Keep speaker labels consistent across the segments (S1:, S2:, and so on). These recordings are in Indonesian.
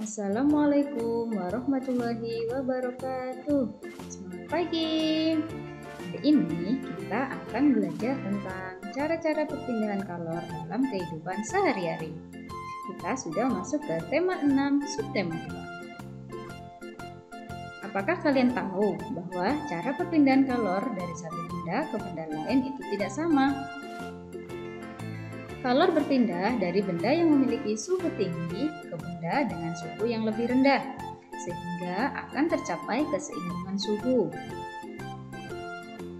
S1: Assalamualaikum warahmatullahi wabarakatuh. Selamat pagi. Hari ini kita akan belajar tentang cara-cara perpindahan kalor dalam kehidupan sehari-hari. Kita sudah masuk ke tema 6, subtema 2. Apakah kalian tahu bahwa cara perpindahan kalor dari satu benda ke benda lain itu tidak sama? Kalor berpindah dari benda yang memiliki suhu tinggi ke benda dengan suhu yang lebih rendah, sehingga akan tercapai keseimbangan suhu.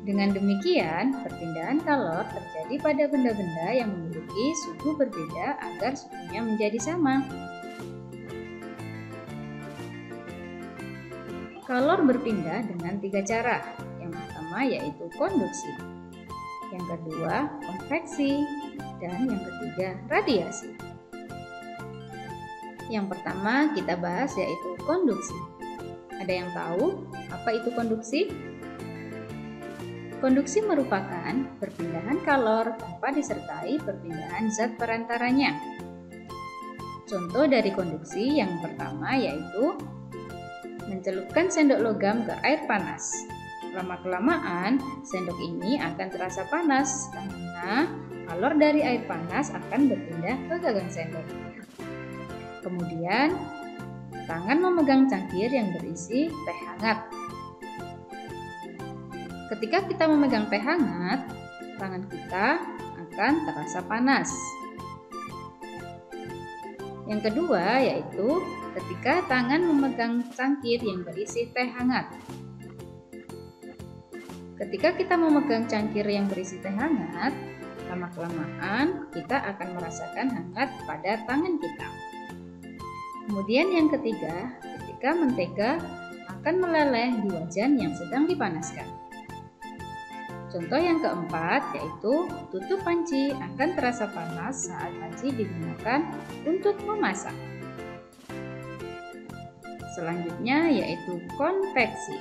S1: Dengan demikian, perpindahan kalor terjadi pada benda-benda yang memiliki suhu berbeda agar suhunya menjadi sama. Kalor berpindah dengan 3 cara. Yang pertama yaitu konduksi, yang kedua konveksi, dan yang ketiga radiasi. Yang pertama kita bahas yaitu konduksi. Ada yang tahu apa itu konduksi? Konduksi merupakan perpindahan kalor tanpa disertai perpindahan zat perantaranya. Contoh dari konduksi yang pertama yaitu mencelupkan sendok logam ke air panas. Lama-kelamaan sendok ini akan terasa panas karena kalor dari air panas akan berpindah ke gagang sendok. Kemudian, tangan memegang cangkir yang berisi teh hangat. Ketika kita memegang teh hangat, tangan kita akan terasa panas. Yang kedua yaitu ketika tangan memegang cangkir yang berisi teh hangat. Ketika kita memegang cangkir yang berisi teh hangat, lama-kelamaan kita akan merasakan hangat pada tangan kita. Kemudian yang ketiga, ketika mentega akan meleleh di wajan yang sedang dipanaskan. Contoh yang keempat yaitu tutup panci akan terasa panas saat panci digunakan untuk memasak. Selanjutnya yaitu konveksi.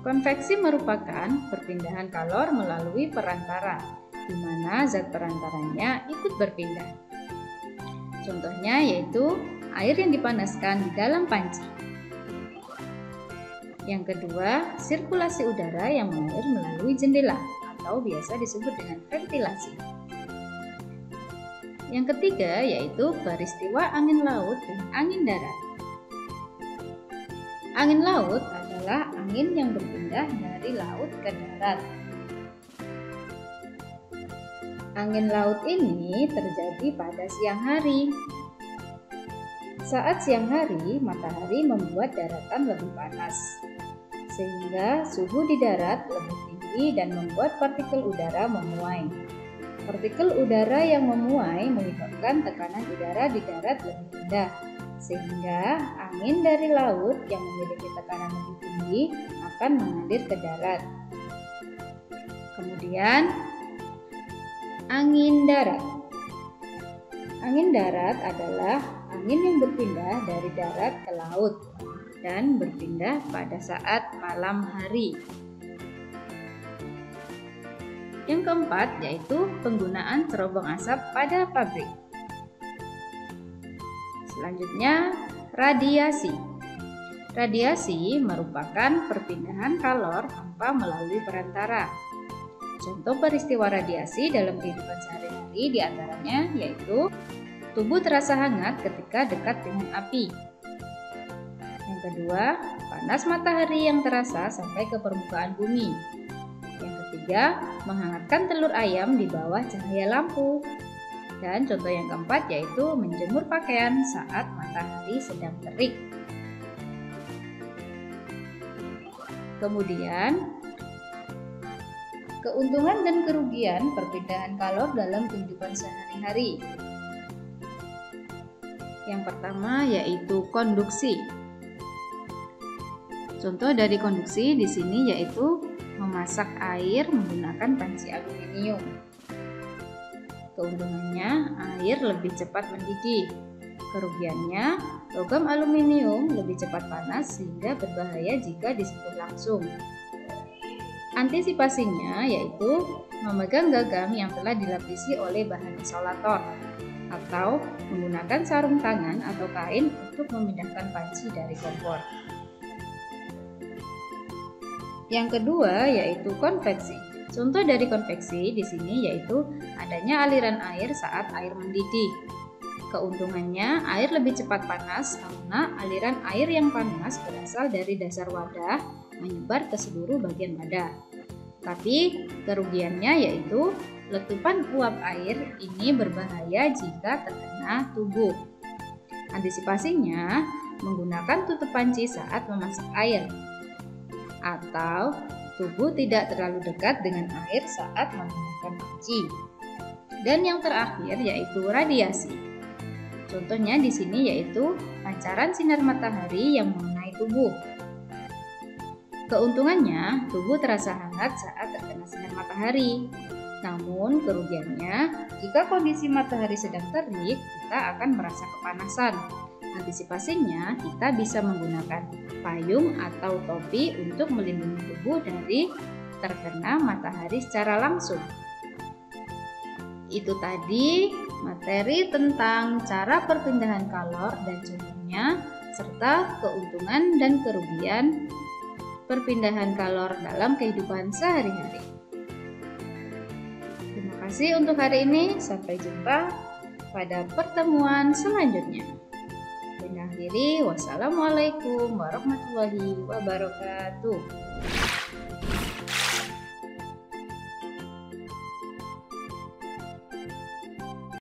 S1: Konveksi merupakan perpindahan kalor melalui perantara, di mana zat perantaranya ikut berpindah. Contohnya yaitu air yang dipanaskan di dalam panci. Yang kedua, sirkulasi udara yang mengalir melalui jendela atau biasa disebut dengan ventilasi. Yang ketiga yaitu peristiwa angin laut dan angin darat. Angin laut adalah angin yang berpindah dari laut ke darat. Angin laut ini terjadi pada siang hari. Saat siang hari, matahari membuat daratan lebih panas, sehingga suhu di darat lebih tinggi dan membuat partikel udara memuai. Partikel udara yang memuai menyebabkan tekanan udara di darat lebih rendah, sehingga angin dari laut yang memiliki tekanan lebih tinggi akan mengalir ke darat. Kemudian, angin darat. Angin darat adalah angin yang berpindah dari darat ke laut dan berpindah pada saat malam hari. Yang keempat yaitu penggunaan cerobong asap pada pabrik. Selanjutnya, radiasi. Radiasi merupakan perpindahan kalor tanpa melalui perantara. Contoh peristiwa radiasi dalam kehidupan sehari-hari diantaranya yaitu tubuh terasa hangat ketika dekat dengan api. Yang kedua, panas matahari yang terasa sampai ke permukaan bumi. Yang ketiga, menghangatkan telur ayam di bawah cahaya lampu. Dan contoh yang keempat yaitu menjemur pakaian saat matahari sedang terik. Kemudian, keuntungan dan kerugian perpindahan kalor dalam kehidupan sehari-hari. Yang pertama yaitu konduksi. Contoh dari konduksi di sini yaitu memasak air menggunakan panci aluminium. Keuntungannya, air lebih cepat mendidih. Kerugiannya, logam aluminium lebih cepat panas sehingga berbahaya jika disentuh langsung. Antisipasinya yaitu memegang gagang yang telah dilapisi oleh bahan isolator. atau menggunakan sarung tangan atau kain untuk memindahkan panci dari kompor. Yang kedua yaitu konveksi. Contoh dari konveksi di sini yaitu adanya aliran air saat air mendidih. Keuntungannya, air lebih cepat panas karena aliran air yang panas berasal dari dasar wadah menyebar ke seluruh bagian wadah. Tapi kerugiannya yaitu letupan uap air ini berbahaya jika terkena tubuh. Antisipasinya, menggunakan tutup panci saat memasak air, atau tubuh tidak terlalu dekat dengan air saat menggunakan panci. Dan yang terakhir yaitu radiasi. Contohnya di sini yaitu pancaran sinar matahari yang mengenai tubuh. Keuntungannya, tubuh terasa hangat saat terkena sinar matahari. Namun kerugiannya, jika kondisi matahari sedang terik, kita akan merasa kepanasan. Antisipasinya, kita bisa menggunakan payung atau topi untuk melindungi tubuh dari terkena matahari secara langsung. Itu tadi materi tentang cara perpindahan kalor dan contohnya, serta keuntungan dan kerugian perpindahan kalor dalam kehidupan sehari-hari. Terima kasih untuk hari ini. Sampai jumpa pada pertemuan selanjutnya. Dan akhiri, wassalamualaikum warahmatullahi wabarakatuh.